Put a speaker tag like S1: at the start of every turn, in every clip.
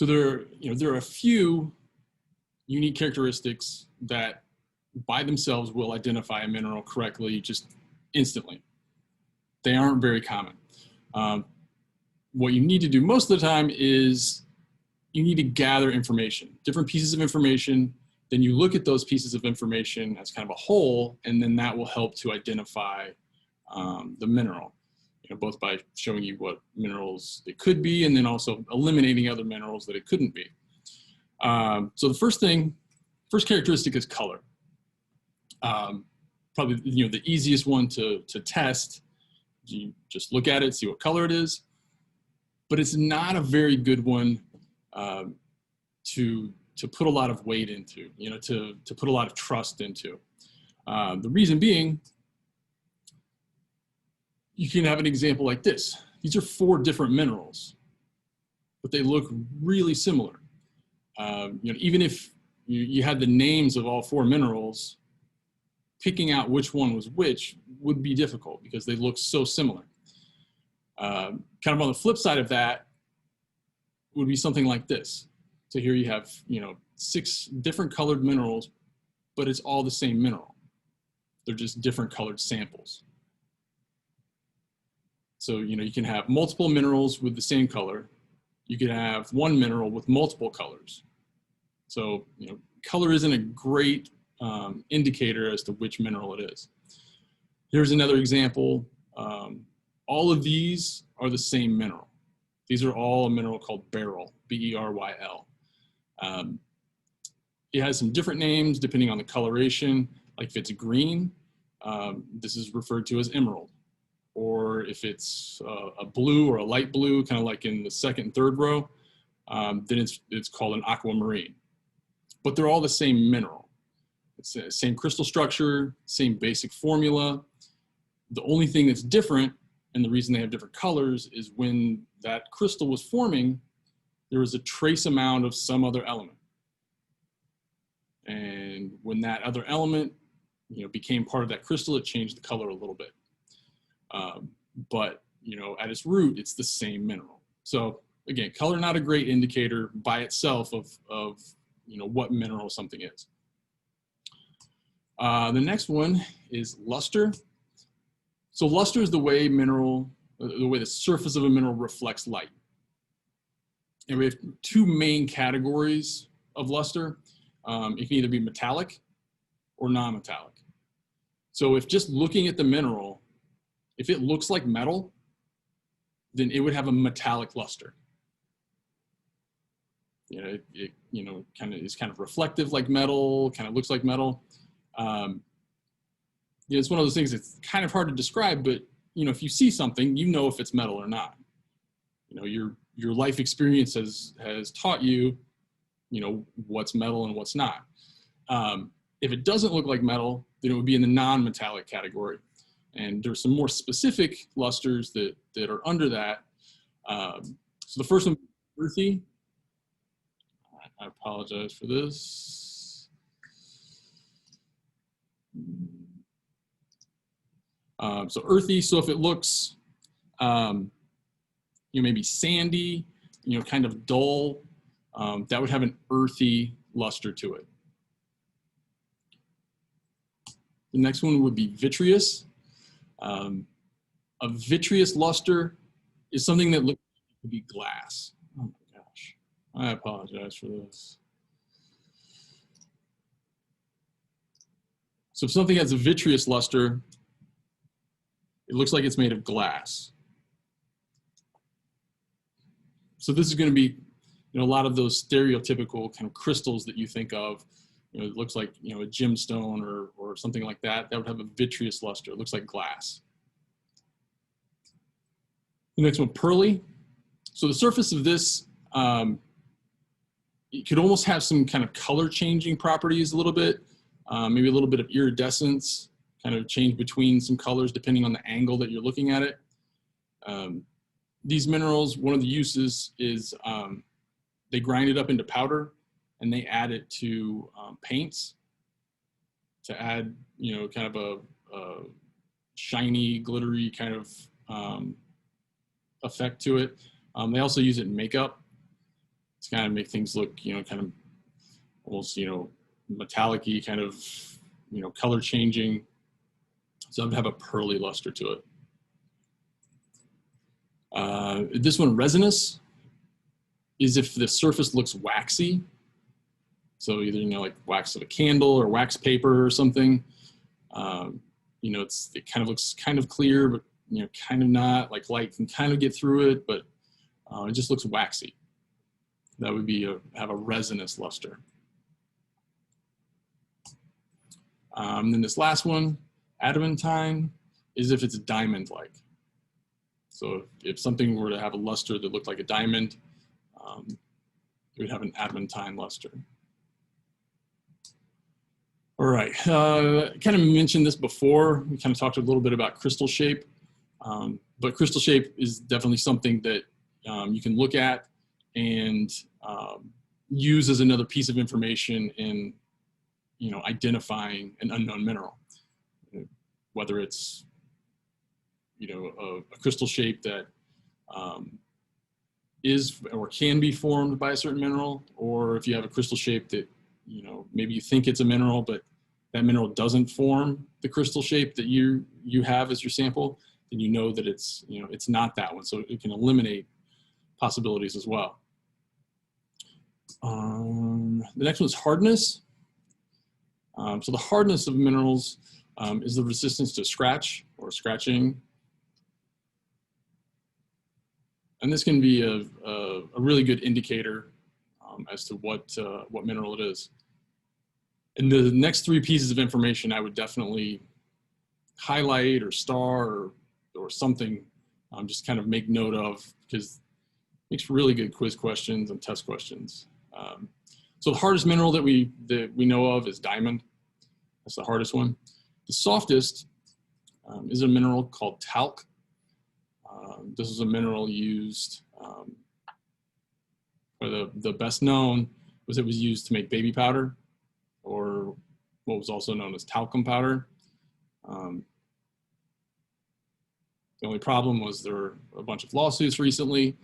S1: So there are a few unique characteristics that by themselves will identify a mineral correctly just instantly. They aren't very common. What you need to do most of the time is you need to gather information, different pieces of information. Then you look at those pieces of information as kind of a whole, and then that will help to identify the mineral, both by showing you what minerals it could be, and then also eliminating other minerals that it couldn't be. So the first characteristic is color. Probably the easiest one to test. You just look at it, see what color it is, but it's not a very good one to put a lot of weight into, to put a lot of trust into. The reason being, you can have an example like this. These are 4 different minerals, but they look really similar. Even if you had the names of all 4 minerals, picking out which one was which would be difficult because they look so similar. Kind of on the flip side of that would be something like this. So here you have, 6 different colored minerals, but it's all the same mineral. They're just different colored samples. So, you can have multiple minerals with the same color. You could have one mineral with multiple colors. So, color isn't a great indicator as to which mineral it is. Here's another example. All of these are the same mineral. These are all a mineral called beryl, B-E-R-Y-L. It has some different names depending on the coloration. Like if it's green, this is referred to as emerald. Or if it's a blue or a light blue, kind of like in the second and third row, then it's called an aquamarine. But they're all the same mineral. It's the same crystal structure, same basic formula. The only thing that's different, and the reason they have different colors, is when that crystal was forming, there was a trace amount of some other element. And when that other element, became part of that crystal, it changed the color a little bit. But, at its root, it's the same mineral. So again, color not a great indicator by itself of what mineral something is. The next one is luster. So luster is the way the surface of a mineral reflects light. And we have 2 main categories of luster. It can either be metallic or non-metallic. So if just looking at the mineral, if it looks like metal, then it would have a metallic luster. It is kind of reflective like metal, kind of looks like metal. It's one of those things that's kind of hard to describe, but if you see something, if it's metal or not. Your life experience has taught you, what's metal and what's not. If it doesn't look like metal, then it would be in the non-metallic category. And there's some more specific lusters that are under that. So the first one, earthy. I apologize for this. So earthy, so if it looks, maybe sandy, kind of dull, that would have an earthy luster to it. The next one would be vitreous. A vitreous luster is something that looks like it could be glass. Oh my gosh, I apologize for this. So if something has a vitreous luster, it looks like it's made of glass. So this is going to be, a lot of those stereotypical kind of crystals that you think of. It looks like, a gemstone or something like that. That would have a vitreous luster. It looks like glass. The next one, pearly. So the surface of this, it could almost have some kind of color changing properties a little bit, maybe a little bit of iridescence, kind of change between some colors depending on the angle that you're looking at it. These minerals, one of the uses is they grind it up into powder and they add it to paints to add, kind of a shiny, glittery kind of effect to it. They also use it in makeup. to kind of make things look, kind of almost, metallic-y, kind of, color changing. So it would have a pearly luster to it. This one, resinous, is if the surface looks waxy. So either, like wax of a candle or wax paper or something. It kind of looks kind of clear, but, kind of not. Like light can kind of get through it, but it just looks waxy. That would be have a resinous luster. Then this last one, adamantine, is if it's diamond-like. So if something were to have a luster that looked like a diamond, it would have an adamantine luster. All right, kind of mentioned this before. We kind of talked a little bit about crystal shape, but crystal shape is definitely something that you can look at and use as another piece of information in, identifying an unknown mineral, whether it's, a crystal shape that is or can be formed by a certain mineral, or if you have a crystal shape that, maybe you think it's a mineral, but that mineral doesn't form the crystal shape that you have as your sample, then you know that it's, it's not that one. So it can eliminate possibilities as well. The next one is hardness. So the hardness of minerals is the resistance to scratch or scratching. And this can be a really good indicator as to what mineral it is. And the next three pieces of information I would definitely highlight or star or something, just kind of make note of, because it makes really good quiz questions and test questions. So the hardest mineral that we know of is diamond. That's the hardest one. The softest is a mineral called talc. This is a mineral used, or the best known was it was used to make baby powder, or what was also known as talcum powder. The only problem was there were a bunch of lawsuits recently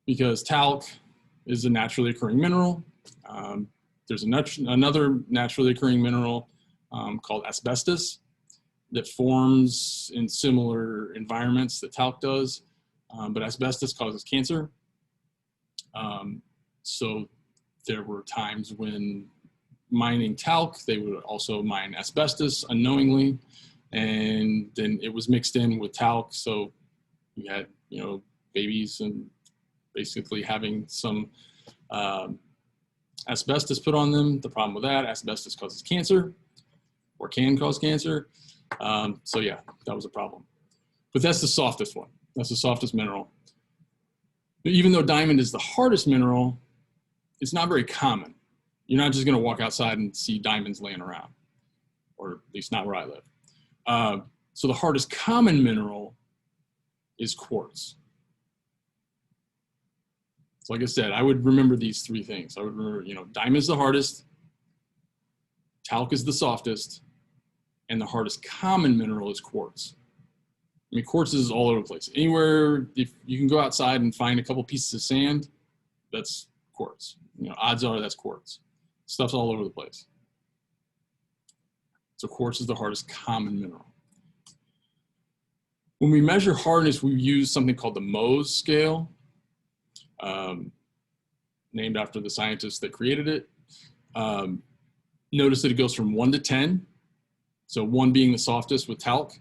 S1: because talc is a naturally occurring mineral. There's another naturally occurring mineral called asbestos that forms in similar environments that talc does, but asbestos causes cancer. So there were times when mining talc, they would also mine asbestos unknowingly, and then it was mixed in with talc. So you had, babies and basically having some asbestos put on them. The problem with that, asbestos causes cancer or can cause cancer. So yeah, that was a problem. But that's the softest one. That's the softest mineral. But even though diamond is the hardest mineral, it's not very common. You're not just going to walk outside and see diamonds laying around, or at least not where I live. So the hardest common mineral is quartz. So like I said, I would remember these three things. I would remember, diamond is the hardest, talc is the softest, and the hardest common mineral is quartz. I mean, quartz is all over the place. Anywhere, if you can go outside and find a couple pieces of sand, that's quartz. Odds are that's quartz. Stuff's all over the place. So quartz is the hardest common mineral. When we measure hardness, we use something called the Mohs scale, named after the scientist that created it. Notice that it goes from 1 to 10. So 1 being the softest with talc,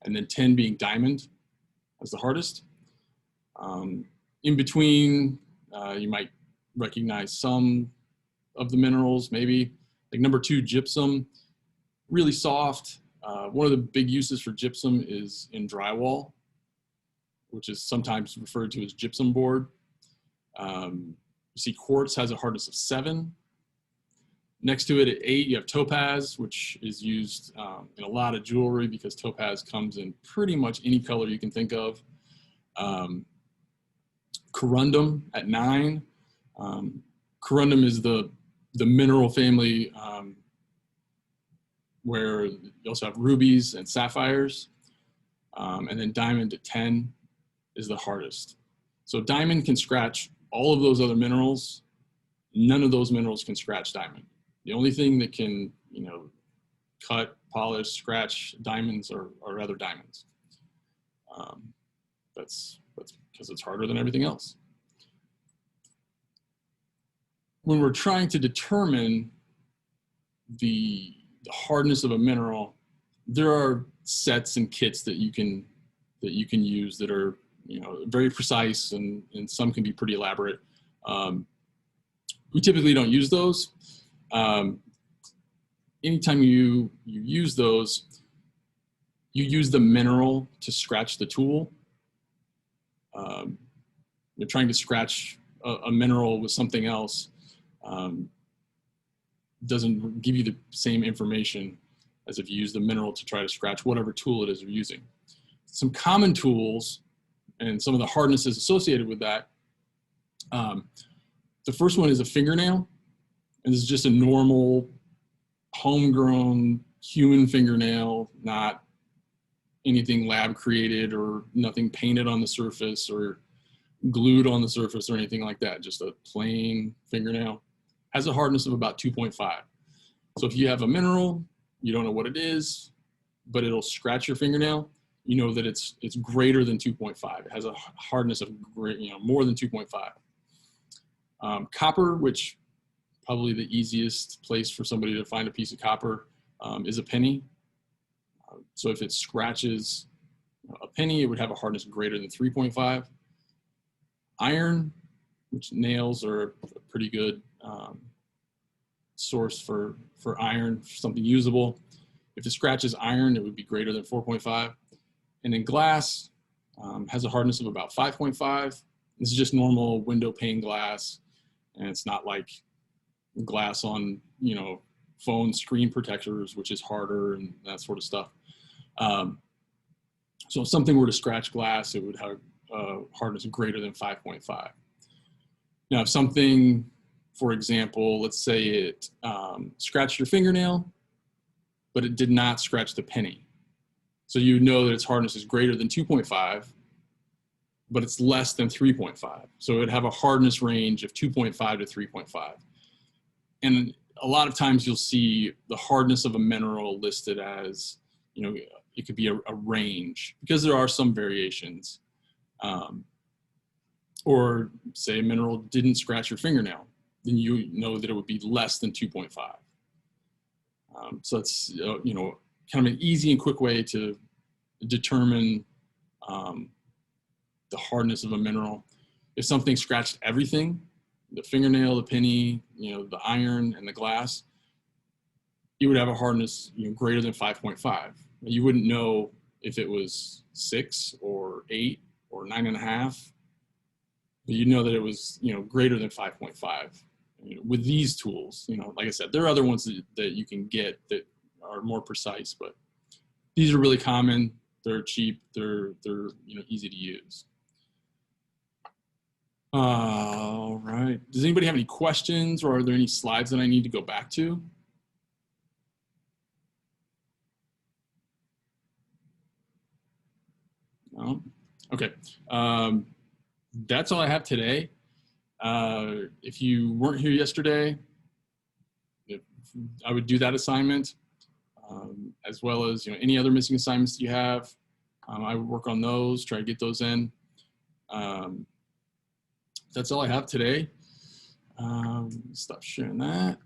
S1: and then 10 being diamond as the hardest. In between, you might recognize some of the minerals, maybe. Like number 2, gypsum, really soft. One of the big uses for gypsum is in drywall, which is sometimes referred to as gypsum board. You see quartz has a hardness of 7. Next to it at 8, you have topaz, which is used in a lot of jewelry because topaz comes in pretty much any color you can think of. Corundum at 9. Corundum is the mineral family where you also have rubies and sapphires. And then diamond at 10 is the hardest. So diamond can scratch all of those other minerals, none of those minerals can scratch diamond. The only thing that can, you know, cut, polish, scratch diamonds are other diamonds. That's because it's harder than everything else. When we're trying to determine the hardness of a mineral, there are sets and kits that you can use that are, you know, very precise, and some can be pretty elaborate. We typically don't use those. Anytime you use those, you use the mineral to scratch the tool. You're trying to scratch a mineral with something else. Doesn't give you the same information as if you use the mineral to try to scratch whatever tool it is you're using. Some common tools and some of the hardnesses associated with that. The first one is a fingernail, and this is just a normal homegrown human fingernail, not anything lab created or nothing painted on the surface or glued on the surface or anything like that. Just a plain fingernail. Has a hardness of about 2.5. So if you have a mineral, you don't know what it is, but it'll scratch your fingernail, you know that it's greater than 2.5. It has a hardness of, you know, more than 2.5. Copper, which probably the easiest place for somebody to find a piece of copper, is a penny. So if it scratches a penny, it would have a hardness greater than 3.5. Iron, which nails are a pretty good source for iron, for something usable. If it scratches iron, it would be greater than 4.5. And then glass has a hardness of about 5.5. This is just normal window pane glass, and it's not like glass on, you know, phone screen protectors, which is harder and that sort of stuff. So if something were to scratch glass, it would have hardness greater than 5.5. Now, if something, for example, let's say it scratched your fingernail, but it did not scratch the penny. So you know that its hardness is greater than 2.5, but it's less than 3.5. So it would have a hardness range of 2.5 to 3.5. And a lot of times you'll see the hardness of a mineral listed as, you know, it could be a range, because there are some variations. Or say a mineral didn't scratch your fingernail, then you know that it would be less than 2.5. So it's, you know, kind of an easy and quick way to determine the hardness of a mineral. If something scratched everything, the fingernail, the penny, you know, the iron, and the glass, you would have a hardness, you know, greater than 5.5. You wouldn't know if it was 6 or 8 or 9.5, but you know that it was, you know, greater than 5.5. You know, with these tools, you know, like I said, there are other ones that you can get that are more precise, but these are really common. They're cheap. They're you know, easy to use. All right. Does anybody have any questions, or are there any slides that I need to go back to? No? Okay. That's all I have today. If you weren't here yesterday, I would do that assignment, as well as, you know, any other missing assignments that you have. I would work on those, try to get those in. That's all I have today. Stop sharing that.